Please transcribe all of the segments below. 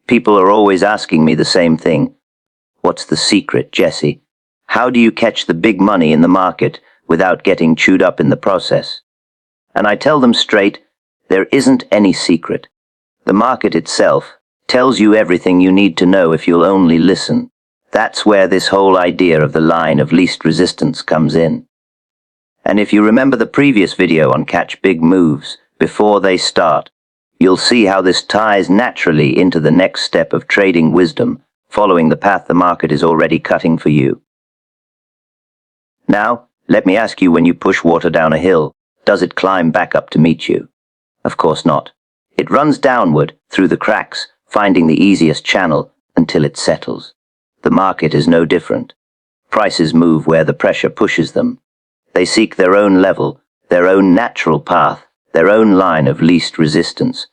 People are always asking me the same thing. What's the secret, Jesse? How do you catch the big money in the market without getting chewed up in the process? And I tell them straight, there isn't any secret. The market itself tells you everything you need to know if you'll only listen. That's where this whole idea of the line of least resistance comes in. And if you remember the previous video on catch big moves before they start, you'll see how this ties naturally into the next step of trading wisdom, following the path the market is already cutting for you. Now, let me ask you, when you push water down a hill, does it climb back up to meet you? Of course not. It runs downward through the cracks, finding the easiest channel until it settles. The market is no different. Prices move where the pressure pushes them. They seek their own level, their own natural path, their own line of least resistance.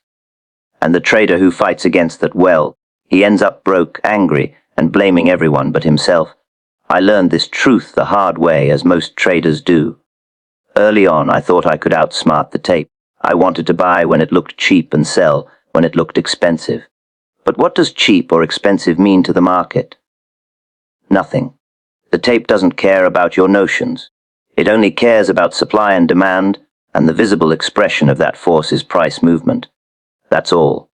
And the trader who fights against that, well, he ends up broke, angry, and blaming everyone but himself. I learned this truth the hard way, as most traders do. Early on, I thought I could outsmart the tape. I wanted to buy when it looked cheap and sell when it looked expensive. But what does cheap or expensive mean to the market? Nothing. The tape doesn't care about your notions. It only cares about supply and demand, and the visible expression of that force is price movement. That's all.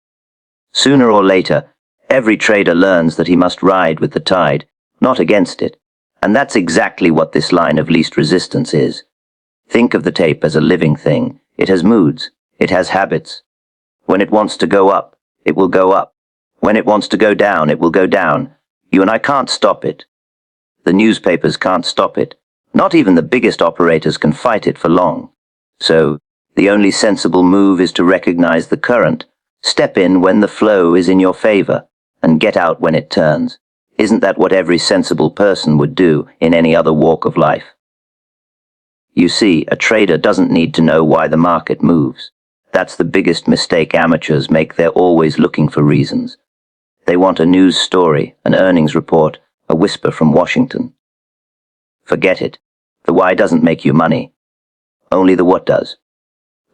Sooner or later, every trader learns that he must ride with the tide, not against it. And that's exactly what this line of least resistance is. Think of the tape as a living thing. It has moods. It has habits. When it wants to go up, it will go up. When it wants to go down, it will go down. You and I can't stop it. The newspapers can't stop it. Not even the biggest operators can fight it for long. So, the only sensible move is to recognize the current, step in when the flow is in your favor, and get out when it turns. Isn't that what every sensible person would do in any other walk of life? You see, a trader doesn't need to know why the market moves. That's the biggest mistake amateurs make. They're always looking for reasons. They want a news story, an earnings report, a whisper from Washington. Forget it. The why doesn't make you money. Only the what does.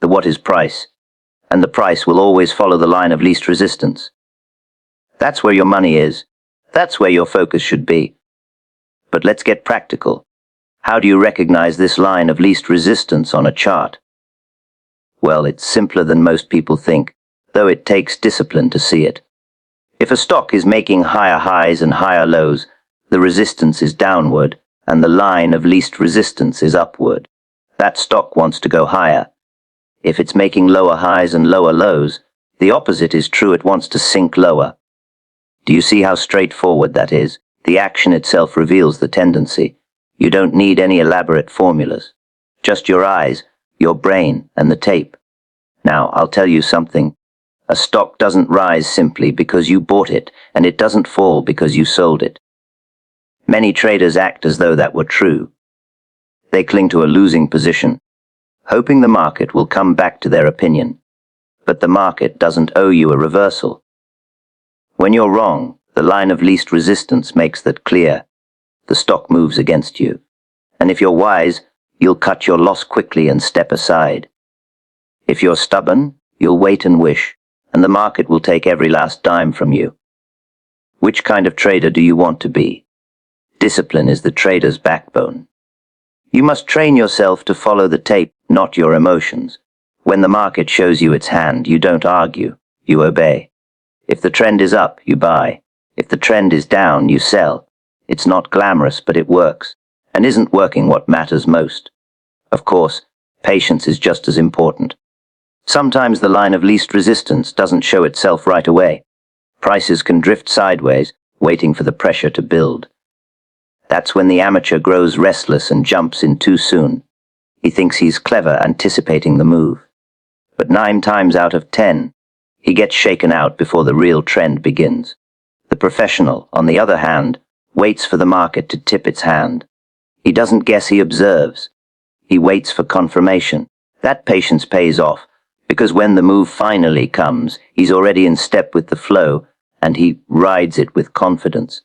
The what is price, and the price will always follow the line of least resistance. That's where your money is. That's where your focus should be. But let's get practical. How do you recognize this line of least resistance on a chart? Well, it's simpler than most people think, though it takes discipline to see it. If a stock is making higher highs and higher lows, the resistance is downward, and the line of least resistance is upward. That stock wants to go higher. If it's making lower highs and lower lows, the opposite is true. It wants to sink lower. Do you see how straightforward that is? The action itself reveals the tendency. You don't need any elaborate formulas. Just your eyes, your brain, and the tape. Now, I'll tell you something. A stock doesn't rise simply because you bought it, and it doesn't fall because you sold it. Many traders act as though that were true. They cling to a losing position, hoping the market will come back to their opinion. But the market doesn't owe you a reversal. When you're wrong, the line of least resistance makes that clear. The stock moves against you. And if you're wise, you'll cut your loss quickly and step aside. If you're stubborn, you'll wait and wish, and the market will take every last dime from you. Which kind of trader do you want to be? Discipline is the trader's backbone. You must train yourself to follow the tape, not your emotions. When the market shows you its hand, you don't argue, you obey. If the trend is up, you buy. If the trend is down, you sell. It's not glamorous, but it works. And isn't working what matters most? Of course, patience is just as important. Sometimes the line of least resistance doesn't show itself right away. Prices can drift sideways, waiting for the pressure to build. That's when the amateur grows restless and jumps in too soon. He thinks he's clever, anticipating the move. But 9 times out of 10, he gets shaken out before the real trend begins. The professional, on the other hand, waits for the market to tip its hand. He doesn't guess, he observes. He waits for confirmation. That patience pays off, because when the move finally comes, he's already in step with the flow, and he rides it with confidence.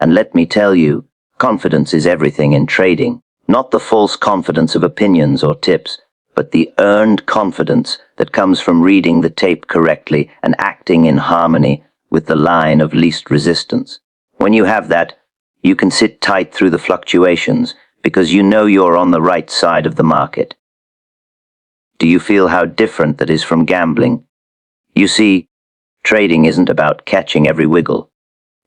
And let me tell you, confidence is everything in trading. Not the false confidence of opinions or tips, but the earned confidence that comes from reading the tape correctly and acting in harmony with the line of least resistance. When you have that, you can sit tight through the fluctuations because you know you're on the right side of the market. Do you feel how different that is from gambling? You see, trading isn't about catching every wiggle.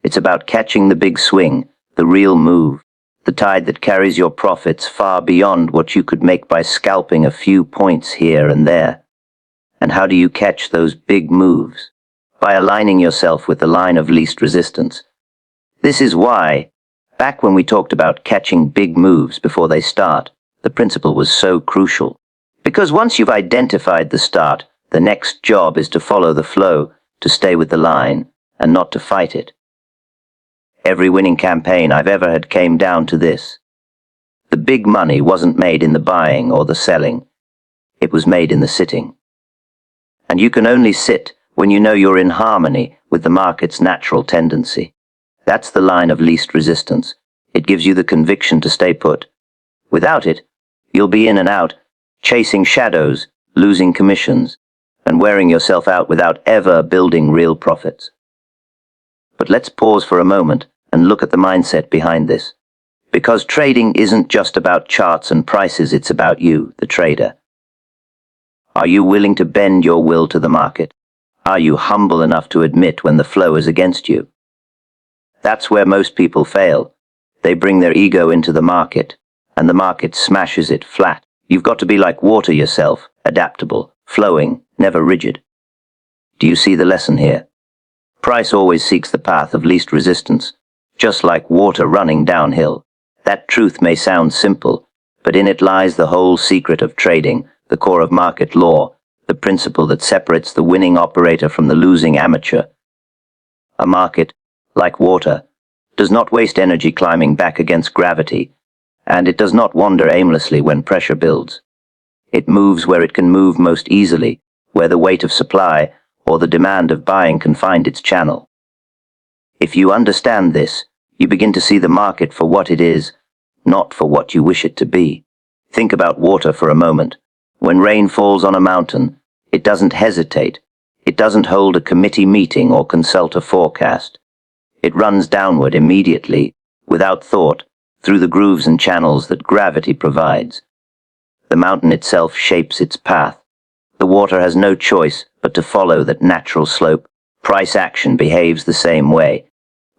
It's about catching the big swing, the real move, the tide that carries your profits far beyond what you could make by scalping a few points here and there. And how do you catch those big moves? By aligning yourself with the line of least resistance. This is why, back when we talked about catching big moves before they start, the principle was so crucial. Because once you've identified the start, the next job is to follow the flow, to stay with the line, and not to fight it. Every winning campaign I've ever had came down to this. The big money wasn't made in the buying or the selling. It was made in the sitting. And you can only sit when you know you're in harmony with the market's natural tendency. That's the line of least resistance. It gives you the conviction to stay put. Without it, you'll be in and out, chasing shadows, losing commissions, and wearing yourself out without ever building real profits. But let's pause for a moment and look at the mindset behind this. Because trading isn't just about charts and prices, it's about you, the trader. Are you willing to bend your will to the market? Are you humble enough to admit when the flow is against you? That's where most people fail. They bring their ego into the market, and the market smashes it flat. You've got to be like water yourself, adaptable, flowing, never rigid. Do you see the lesson here? Price always seeks the path of least resistance, just like water running downhill. That truth may sound simple, but in it lies the whole secret of trading, the core of market law, the principle that separates the winning operator from the losing amateur. A market, like water, does not waste energy climbing back against gravity, and it does not wander aimlessly when pressure builds. It moves where it can move most easily, where the weight of supply or the demand of buying can find its channel. If you understand this, you begin to see the market for what it is, not for what you wish it to be. Think about water for a moment. When rain falls on a mountain, it doesn't hesitate. It doesn't hold a committee meeting or consult a forecast. It runs downward immediately, without thought, through the grooves and channels that gravity provides. The mountain itself shapes its path. The water has no choice but to follow that natural slope. Price action behaves the same way.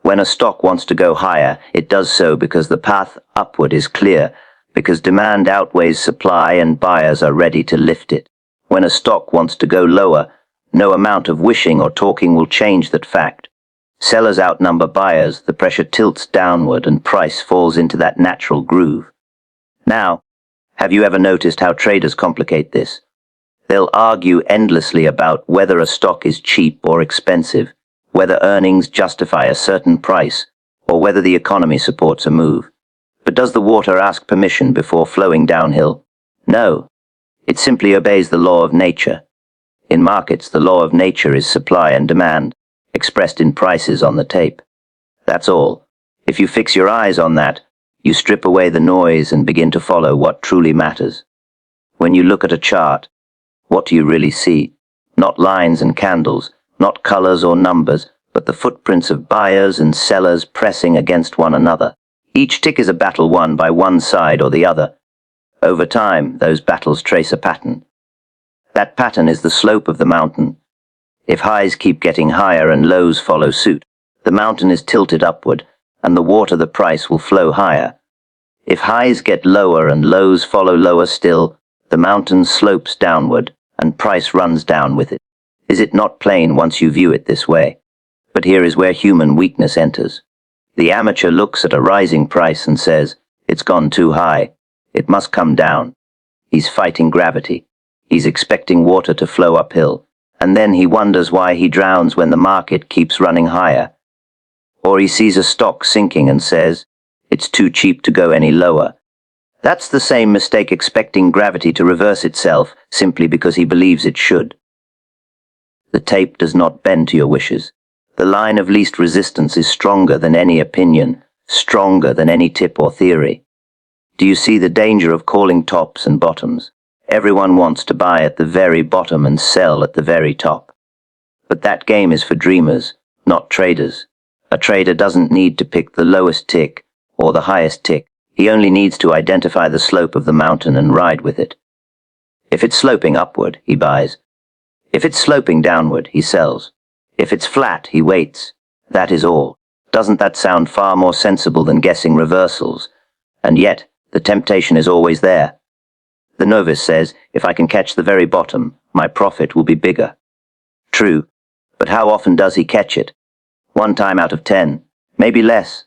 When a stock wants to go higher, it does so because the path upward is clear, because demand outweighs supply and buyers are ready to lift it. When a stock wants to go lower, no amount of wishing or talking will change that fact. Sellers outnumber buyers, the pressure tilts downward and price falls into that natural groove. Now, have you ever noticed how traders complicate this? They'll argue endlessly about whether a stock is cheap or expensive, whether earnings justify a certain price, or whether the economy supports a move. But does the water ask permission before flowing downhill? No. It simply obeys the law of nature. In markets, the law of nature is supply and demand, expressed in prices on the tape. That's all. If you fix your eyes on that, you strip away the noise and begin to follow what truly matters. When you look at a chart, what do you really see? Not lines and candles, not colors or numbers, but the footprints of buyers and sellers pressing against one another. Each tick is a battle won by one side or the other. Over time, those battles trace a pattern. That pattern is the slope of the mountain. If highs keep getting higher and lows follow suit, the mountain is tilted upward, and the water, the price, will flow higher. If highs get lower and lows follow lower still, the mountain slopes downward, and price runs down with it. Is it not plain once you view it this way? But here is where human weakness enters. The amateur looks at a rising price and says, "It's gone too high. It must come down." He's fighting gravity. He's expecting water to flow uphill, and then he wonders why he drowns when the market keeps running higher. Or he sees a stock sinking and says, "It's too cheap to go any lower." That's the same mistake, expecting gravity to reverse itself simply because he believes it should. The tape does not bend to your wishes. The line of least resistance is stronger than any opinion, stronger than any tip or theory. Do you see the danger of calling tops and bottoms? Everyone wants to buy at the very bottom and sell at the very top. But that game is for dreamers, not traders. A trader doesn't need to pick the lowest tick or the highest tick. He only needs to identify the slope of the mountain and ride with it. If it's sloping upward, he buys. If it's sloping downward, he sells. If it's flat, he waits. That is all. Doesn't that sound far more sensible than guessing reversals? And yet, the temptation is always there. The novice says, if I can catch the very bottom, my profit will be bigger. True, but how often does he catch it? 1 time out of 10, maybe less.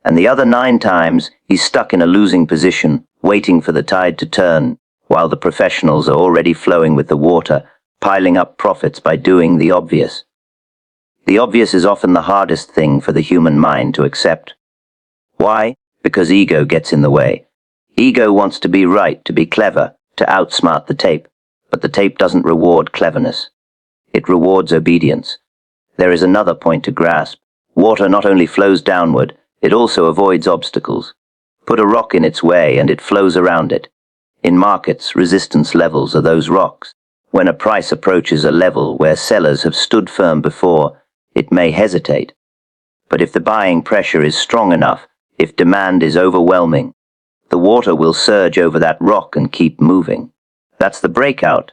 And the other 9 times, he's stuck in a losing position, waiting for the tide to turn, while the professionals are already flowing with the water, piling up profits by doing the obvious. The obvious is often the hardest thing for the human mind to accept. Why? Because ego gets in the way. Ego wants to be right, to be clever, to outsmart the tape, but the tape doesn't reward cleverness. It rewards obedience. There is another point to grasp. Water not only flows downward, it also avoids obstacles. Put a rock in its way and it flows around it. In markets, resistance levels are those rocks. When a price approaches a level where sellers have stood firm before, it may hesitate. But if the buying pressure is strong enough, if demand is overwhelming, the water will surge over that rock and keep moving. That's the breakout.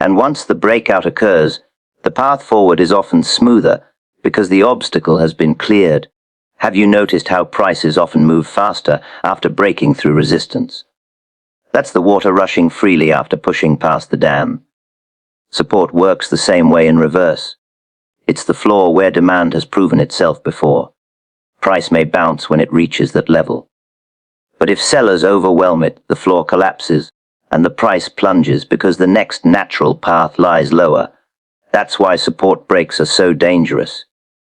And once the breakout occurs, the path forward is often smoother because the obstacle has been cleared. Have you noticed how prices often move faster after breaking through resistance? That's the water rushing freely after pushing past the dam. Support works the same way in reverse. It's the floor where demand has proven itself before. Price may bounce when it reaches that level. But if sellers overwhelm it, the floor collapses, and the price plunges because the next natural path lies lower. That's why support breaks are so dangerous.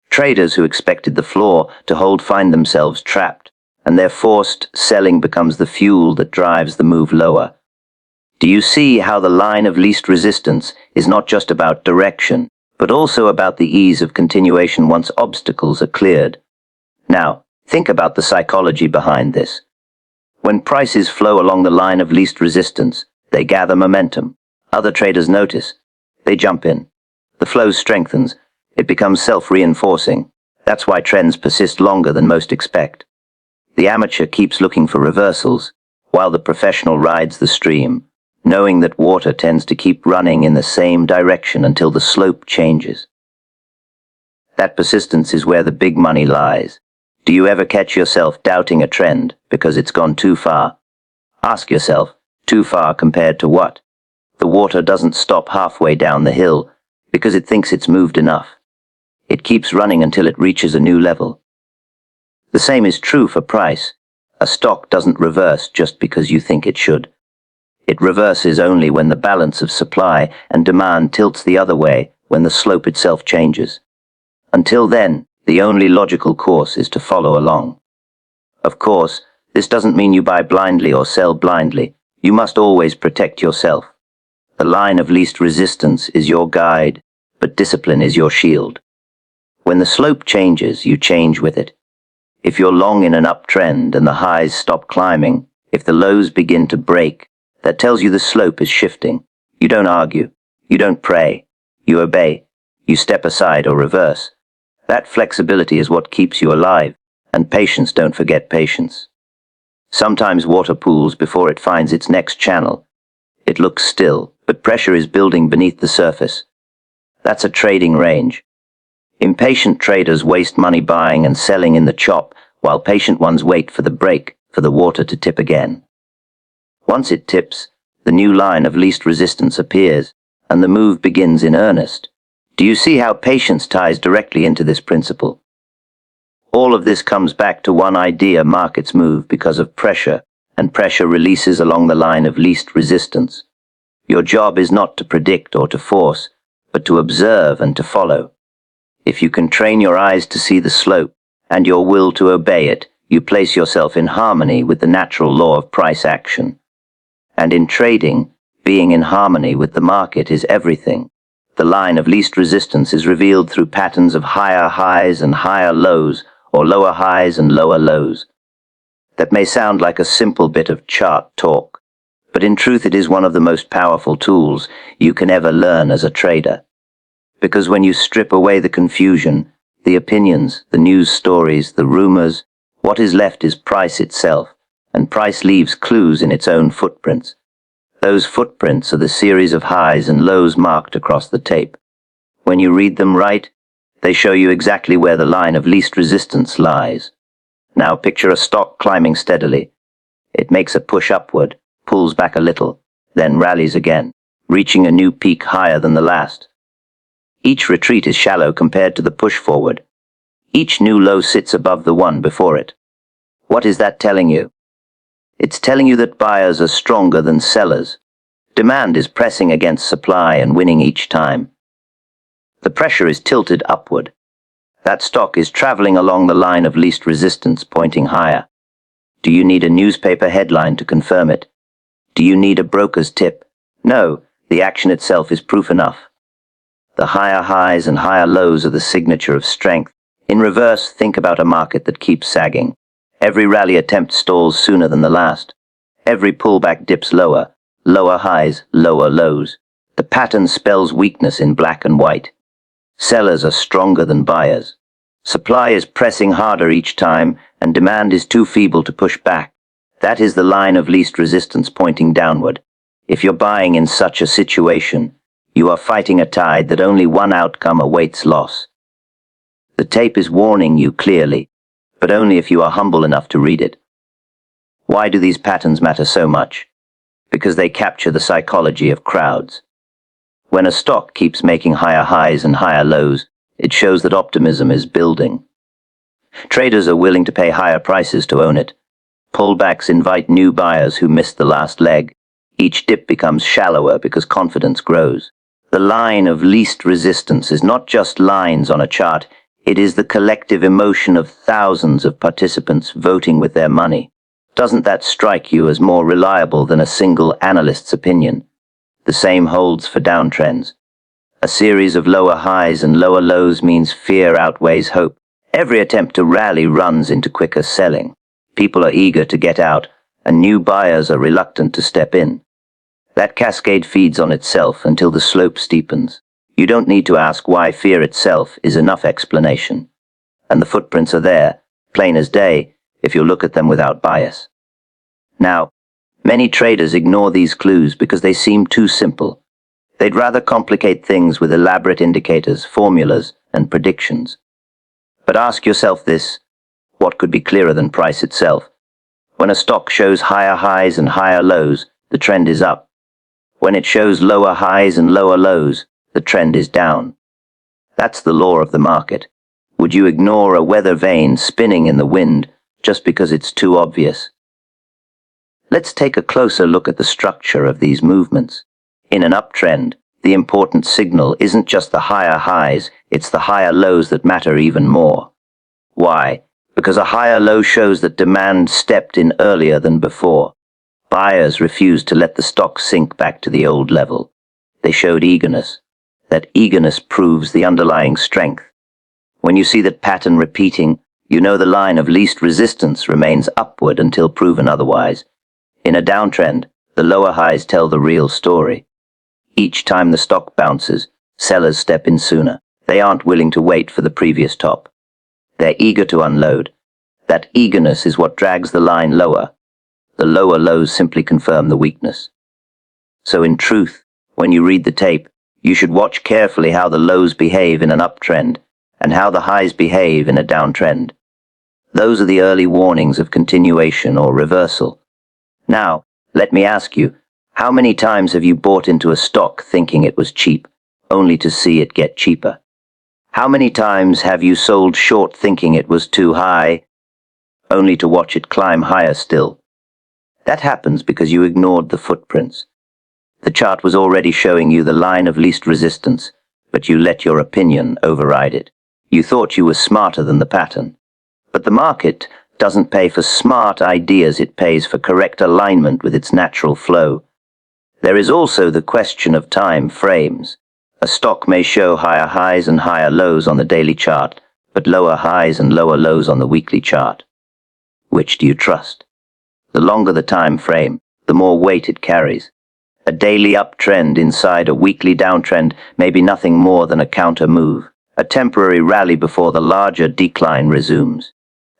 Traders who expected the floor to hold find themselves trapped, and their forced selling becomes the fuel that drives the move lower. Do you see how the line of least resistance is not just about direction, but also about the ease of continuation once obstacles are cleared? Now, think about the psychology behind this. When prices flow along the line of least resistance, they gather momentum. Other traders notice. They jump in. The flow strengthens. It becomes self-reinforcing. That's why trends persist longer than most expect. The amateur keeps looking for reversals, while the professional rides the stream, knowing that water tends to keep running in the same direction until the slope changes. That persistence is where the big money lies. Do you ever catch yourself doubting a trend because it's gone too far? Ask yourself, too far compared to what? The water doesn't stop halfway down the hill because it thinks it's moved enough. It keeps running until it reaches a new level. The same is true for price. A stock doesn't reverse just because you think it should. It reverses only when the balance of supply and demand tilts the other way, when the slope itself changes. Until then, the only logical course is to follow along. Of course, this doesn't mean you buy blindly or sell blindly. You must always protect yourself. The line of least resistance is your guide, but discipline is your shield. When the slope changes, you change with it. If you're long in an uptrend and the highs stop climbing, if the lows begin to break, that tells you the slope is shifting. You don't argue. You don't pray. You obey. You step aside or reverse. That flexibility is what keeps you alive, and patience, don't forget patience. Sometimes water pools before it finds its next channel. It looks still, but pressure is building beneath the surface. That's a trading range. Impatient traders waste money buying and selling in the chop, while patient ones wait for the break, for the water to tip again. Once it tips, the new line of least resistance appears, and the move begins in earnest. Do you see how patience ties directly into this principle? All of this comes back to one idea: markets move because of pressure, and pressure releases along the line of least resistance. Your job is not to predict or to force, but to observe and to follow. If you can train your eyes to see the slope, and your will to obey it, you place yourself in harmony with the natural law of price action. And in trading, being in harmony with the market is everything. The line of least resistance is revealed through patterns of higher highs and higher lows, or lower highs and lower lows. That may sound like a simple bit of chart talk, but in truth it is one of the most powerful tools you can ever learn as a trader. Because when you strip away the confusion, The opinions, the news stories, the rumors, what is left is price itself, and price leaves clues in its own footprints. Those footprints are the series of highs and lows marked across the tape. When you read them right, they show you exactly where the line of least resistance lies. Now picture a stock climbing steadily. It makes a push upward, pulls back a little, then rallies again, reaching a new peak higher than the last. Each retreat is shallow compared to the push forward. Each new low sits above the one before it. What is that telling you? It's telling you that buyers are stronger than sellers. Demand is pressing against supply and winning each time. The pressure is tilted upward. That stock is traveling along the line of least resistance, pointing higher. Do you need a newspaper headline to confirm it? Do you need a broker's tip? No, the action itself is proof enough. The higher highs and higher lows are the signature of strength. In reverse, think about a market that keeps sagging. Every rally attempt stalls sooner than the last. Every pullback dips lower, lower highs, lower lows. The pattern spells weakness in black and white. Sellers are stronger than buyers. Supply is pressing harder each time, and demand is too feeble to push back. That is the line of least resistance pointing downward. If you're buying in such a situation, you are fighting a tide that only one outcome awaits: loss. The tape is warning you clearly, but only if you are humble enough to read it. Why do these patterns matter so much? Because they capture the psychology of crowds. When a stock keeps making higher highs and higher lows, it shows that optimism is building. Traders are willing to pay higher prices to own it. Pullbacks invite new buyers who missed the last leg. Each dip becomes shallower because confidence grows. The line of least resistance is not just lines on a chart, it is the collective emotion of thousands of participants voting with their money. Doesn't that strike you as more reliable than a single analyst's opinion? The same holds for downtrends. A series of lower highs and lower lows means fear outweighs hope. Every attempt to rally runs into quicker selling. People are eager to get out, and new buyers are reluctant to step in. That cascade feeds on itself until the slope steepens. You don't need to ask why. Fear itself is enough explanation. And the footprints are there, plain as day, if you look at them without bias. Now, many traders ignore these clues because they seem too simple. They'd rather complicate things with elaborate indicators, formulas, and predictions. But ask yourself this: what could be clearer than price itself? When a stock shows higher highs and higher lows, the trend is up. When it shows lower highs and lower lows, the trend is down. That's the law of the market. Would you ignore a weather vane spinning in the wind just because it's too obvious? Let's take a closer look at the structure of these movements. In an uptrend, the important signal isn't just the higher highs, it's the higher lows that matter even more. Why? Because a higher low shows that demand stepped in earlier than before. Buyers refused to let the stock sink back to the old level. They showed eagerness. That eagerness proves the underlying strength. When you see that pattern repeating, you know the line of least resistance remains upward until proven otherwise. In a downtrend, the lower highs tell the real story. Each time the stock bounces, sellers step in sooner. They aren't willing to wait for the previous top. They're eager to unload. That eagerness is what drags the line lower. The lower lows simply confirm the weakness. So in truth, when you read the tape, you should watch carefully how the lows behave in an uptrend and how the highs behave in a downtrend. Those are the early warnings of continuation or reversal. Now, let me ask you, how many times have you bought into a stock thinking it was cheap, only to see it get cheaper? How many times have you sold short thinking it was too high, only to watch it climb higher still? That happens because you ignored the footprints. The chart was already showing you the line of least resistance, but you let your opinion override it. You thought you were smarter than the pattern. But the market doesn't pay for smart ideas, it pays for correct alignment with its natural flow. There is also the question of time frames. A stock may show higher highs and higher lows on the daily chart, but lower highs and lower lows on the weekly chart. Which do you trust? The longer the time frame, the more weight it carries. A daily uptrend inside a weekly downtrend may be nothing more than a counter move, a temporary rally before the larger decline resumes.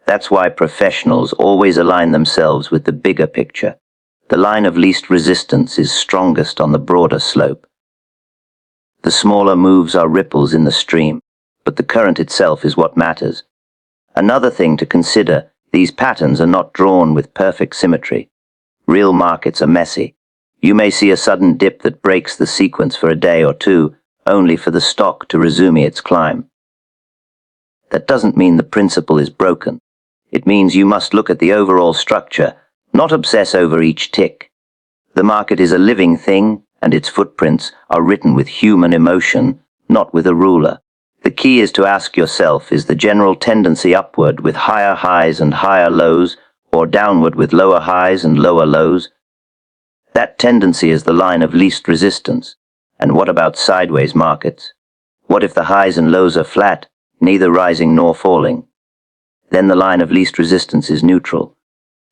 That's why professionals always align themselves with the bigger picture. The line of least resistance is strongest on the broader slope. The smaller moves are ripples in the stream, but the current itself is what matters. Another thing to consider, these patterns are not drawn with perfect symmetry. Real markets are messy. You may see a sudden dip that breaks the sequence for a day or two, only for the stock to resume its climb. That doesn't mean the principle is broken. It means you must look at the overall structure, not obsess over each tick. The market is a living thing, and its footprints are written with human emotion, not with a ruler. The key is to ask yourself, is the general tendency upward with higher highs and higher lows, or downward with lower highs and lower lows? That tendency is the line of least resistance. And what about sideways markets? What if the highs and lows are flat, neither rising nor falling? Then the line of least resistance is neutral.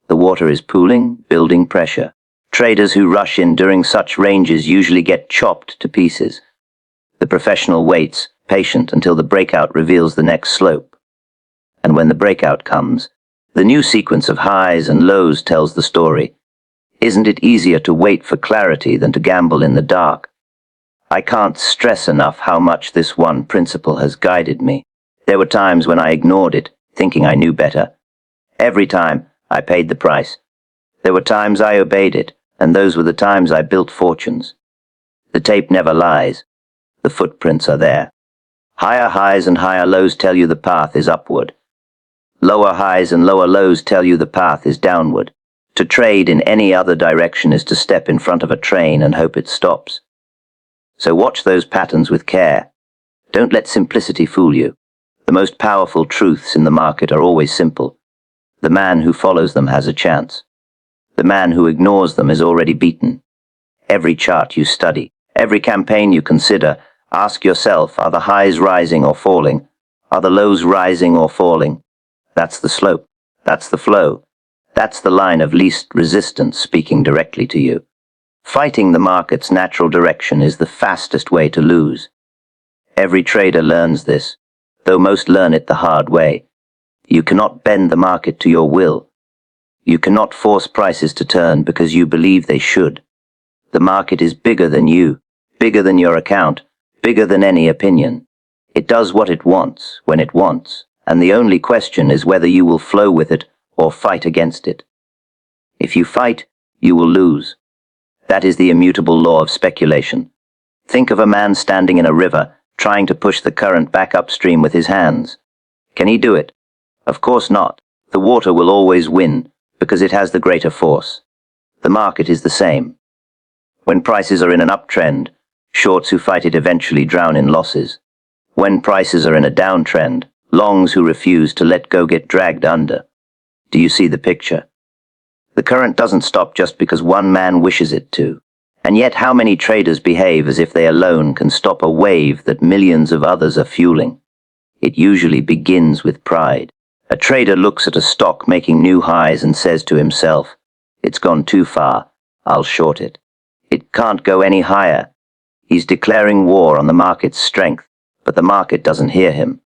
The water is pooling, building pressure. Traders who rush in during such ranges usually get chopped to pieces. The professional waits, patient, until the breakout reveals the next slope. And when the breakout comes, the new sequence of highs and lows tells the story. Isn't it easier to wait for clarity than to gamble in the dark? I can't stress enough how much this one principle has guided me. There were times when I ignored it, thinking I knew better. Every time, I paid the price. There were times I obeyed it, and those were the times I built fortunes. The tape never lies. The footprints are there. Higher highs and higher lows tell you the path is upward. Lower highs and lower lows tell you the path is downward. To trade in any other direction is to step in front of a train and hope it stops. So watch those patterns with care. Don't let simplicity fool you. The most powerful truths in the market are always simple. The man who follows them has a chance. The man who ignores them is already beaten. Every chart you study, every campaign you consider, ask yourself, are the highs rising or falling? Are the lows rising or falling? That's the slope. That's the flow. That's the line of least resistance speaking directly to you. Fighting the market's natural direction is the fastest way to lose. Every trader learns this, though most learn it the hard way. You cannot bend the market to your will. You cannot force prices to turn because you believe they should. The market is bigger than you, bigger than your account, bigger than any opinion. It does what it wants, when it wants, and the only question is whether you will flow with it or fight against it. If you fight, you will lose. That is the immutable law of speculation. Think of a man standing in a river, trying to push the current back upstream with his hands. Can he do it? Of course not. The water will always win, because it has the greater force. The market is the same. When prices are in an uptrend, shorts who fight it eventually drown in losses. When prices are in a downtrend, longs who refuse to let go get dragged under. Do you see the picture? The current doesn't stop just because one man wishes it to. And yet how many traders behave as if they alone can stop a wave that millions of others are fueling? It usually begins with pride. A trader looks at a stock making new highs and says to himself, "It's gone too far, I'll short it. It can't go any higher." He's declaring war on the market's strength, but the market doesn't hear him.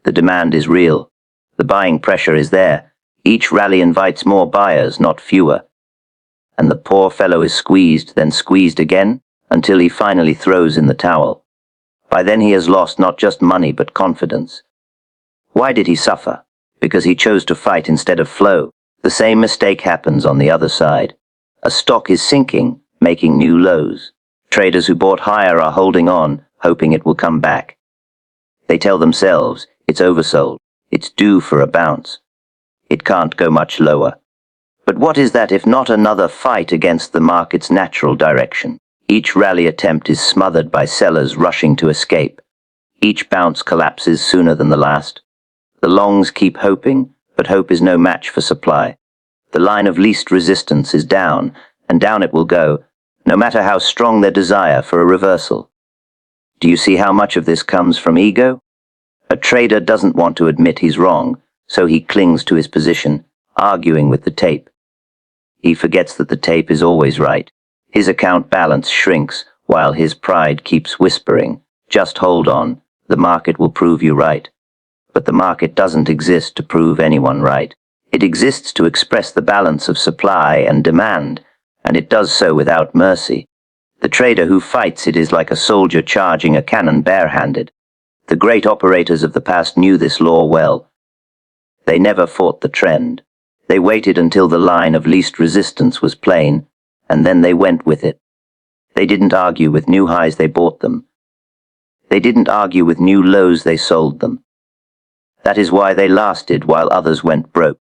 The demand is real. The buying pressure is there. Each rally invites more buyers, not fewer. And the poor fellow is squeezed, then squeezed again, until he finally throws in the towel. By then he has lost not just money but confidence. Why did he suffer? Because he chose to fight instead of flow. The same mistake happens on the other side. A stock is sinking, making new lows. Traders who bought higher are holding on, hoping it will come back. They tell themselves, it's oversold, it's due for a bounce. It can't go much lower. But what is that if not another fight against the market's natural direction? Each rally attempt is smothered by sellers rushing to escape. Each bounce collapses sooner than the last. The longs keep hoping, but hope is no match for supply. The line of least resistance is down, and down it will go, no matter how strong their desire for a reversal. Do you see how much of this comes from ego? A trader doesn't want to admit he's wrong, so he clings to his position, arguing with the tape. He forgets that the tape is always right. His account balance shrinks, while his pride keeps whispering, "Just hold on, The market will prove you right. But the market doesn't exist to prove anyone right. It exists to express the balance of supply and demand, and it does so without mercy. The trader who fights it is like a soldier charging a cannon barehanded. The great operators of the past knew this law well. They never fought the trend. They waited until the line of least resistance was plain, and then they went with it. They didn't argue with new highs, they bought them. They didn't argue with new lows, they sold them. That is why they lasted while others went broke.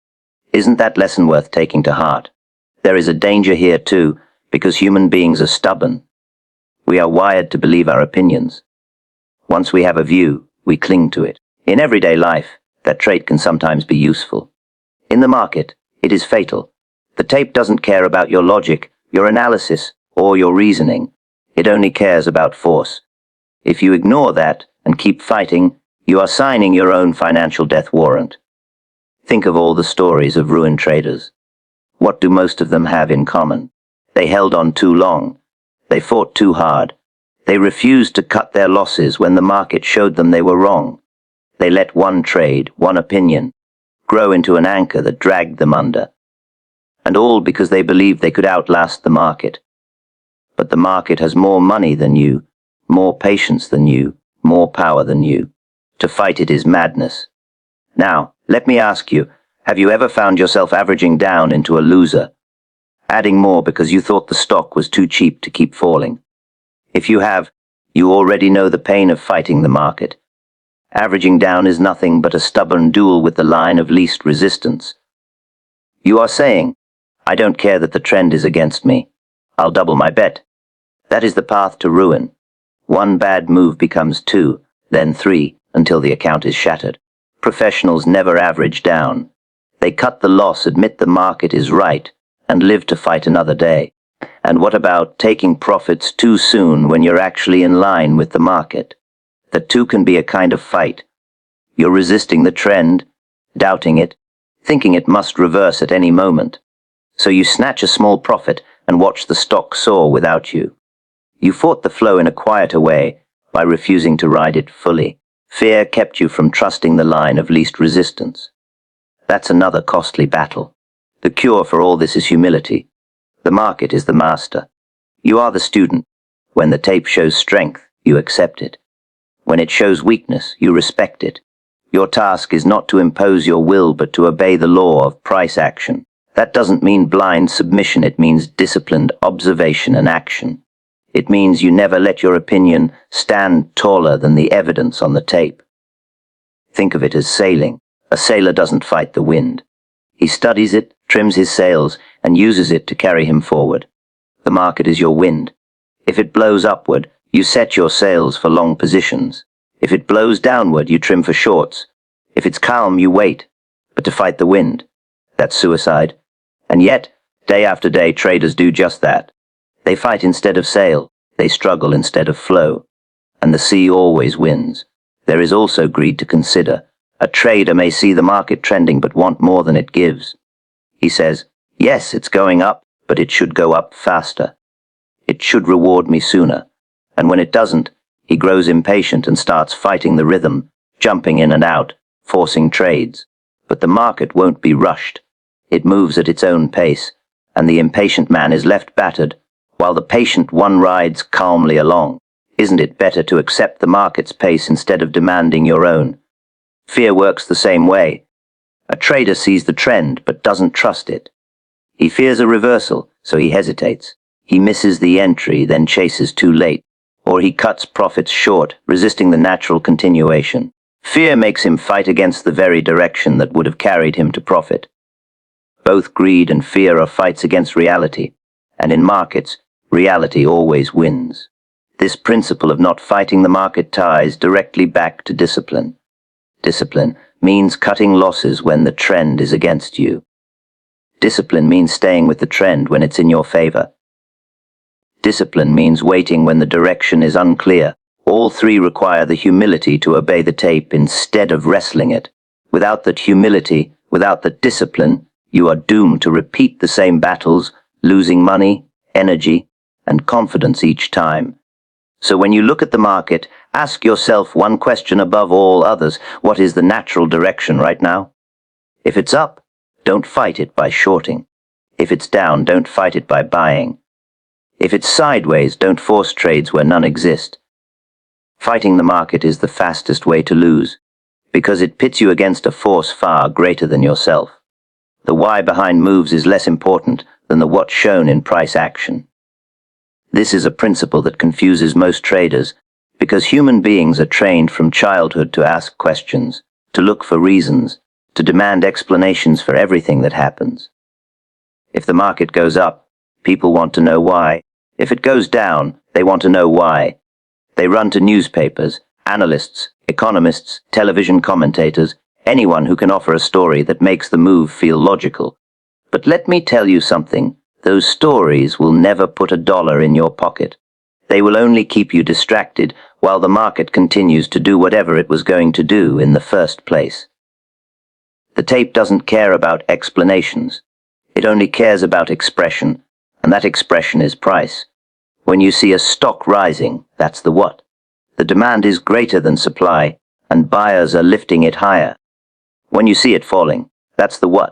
Isn't that lesson worth taking to heart? There is a danger here too, because human beings are stubborn. We are wired to believe our opinions. Once we have a view, we cling to it. In everyday life, that trait can sometimes be useful. In the market, it is fatal. The tape doesn't care about your logic, your analysis, or your reasoning. It only cares about force. If you ignore that and keep fighting, you are signing your own financial death warrant. Think of all the stories of ruined traders. What do most of them have in common? They held on too long. They fought too hard. They refused to cut their losses when the market showed them they were wrong. They let one trade, one opinion, grow into an anchor that dragged them under. And all because they believed they could outlast the market. But the market has more money than you, more patience than you, more power than you. To fight it is madness. Now, let me ask you, have you ever found yourself averaging down into a loser? Adding more because you thought the stock was too cheap to keep falling? If you have, you already know the pain of fighting the market. Averaging down is nothing but a stubborn duel with the line of least resistance. You are saying, I don't care that the trend is against me. I'll double my bet. That is the path to ruin. One bad move becomes two, then three, until the account is shattered. Professionals never average down. They cut the loss, admit the market is right, and live to fight another day. And what about taking profits too soon when you're actually in line with the market? The two can be a kind of fight. You're resisting the trend, doubting it, thinking it must reverse at any moment. So you snatch a small profit and watch the stock soar without you. You fought the flow in a quieter way by refusing to ride it fully. Fear kept you from trusting the line of least resistance. That's another costly battle. The cure for all this is humility. The market is the master. You are the student. When the tape shows strength, you accept it. When it shows weakness, you respect it. Your task is not to impose your will, but to obey the law of price action. That doesn't mean blind submission, it means disciplined observation and action. It means you never let your opinion stand taller than the evidence on the tape. Think of it as sailing. A sailor doesn't fight the wind. He studies it, trims his sails, and uses it to carry him forward. The market is your wind. If it blows upward, you set your sails for long positions. If it blows downward, you trim for shorts. If it's calm, you wait. But to fight the wind, that's suicide. And yet, day after day, traders do just that. They fight instead of sail. They struggle instead of flow. And the sea always wins. There is also greed to consider. A trader may see the market trending but want more than it gives. He says, yes, it's going up, but it should go up faster. It should reward me sooner. And when it doesn't, he grows impatient and starts fighting the rhythm, jumping in and out, forcing trades. But the market won't be rushed. It moves at its own pace, and the impatient man is left battered, while the patient one rides calmly along. Isn't it better to accept the market's pace instead of demanding your own? Fear works the same way. A trader sees the trend but doesn't trust it. He fears a reversal, so he hesitates. He misses the entry, then chases too late. Or he cuts profits short, resisting the natural continuation. Fear makes him fight against the very direction that would have carried him to profit. Both greed and fear are fights against reality, and in markets, reality always wins. This principle of not fighting the market ties directly back to discipline. Discipline means cutting losses when the trend is against you. Discipline means staying with the trend when it's in your favor. Discipline means waiting when the direction is unclear. All three require the humility to obey the tape instead of wrestling it. Without that humility, without that discipline, you are doomed to repeat the same battles, losing money, energy, and confidence each time. So when you look at the market, ask yourself one question above all others. What is the natural direction right now? If it's up, don't fight it by shorting. If it's down, don't fight it by buying. If it's sideways, don't force trades where none exist. Fighting the market is the fastest way to lose, because it pits you against a force far greater than yourself. The why behind moves is less important than the what shown in price action. This is a principle that confuses most traders, because human beings are trained from childhood to ask questions, to look for reasons, to demand explanations for everything that happens. If the market goes up, people want to know why. If it goes down, they want to know why. They run to newspapers, analysts, economists, television commentators, anyone who can offer a story that makes the move feel logical. But let me tell you something, those stories will never put $1 in your pocket. They will only keep you distracted while the market continues to do whatever it was going to do in the first place. The tape doesn't care about explanations. It only cares about expression, and that expression is price. When you see a stock rising, that's the what. The demand is greater than supply, and buyers are lifting it higher. When you see it falling, that's the what.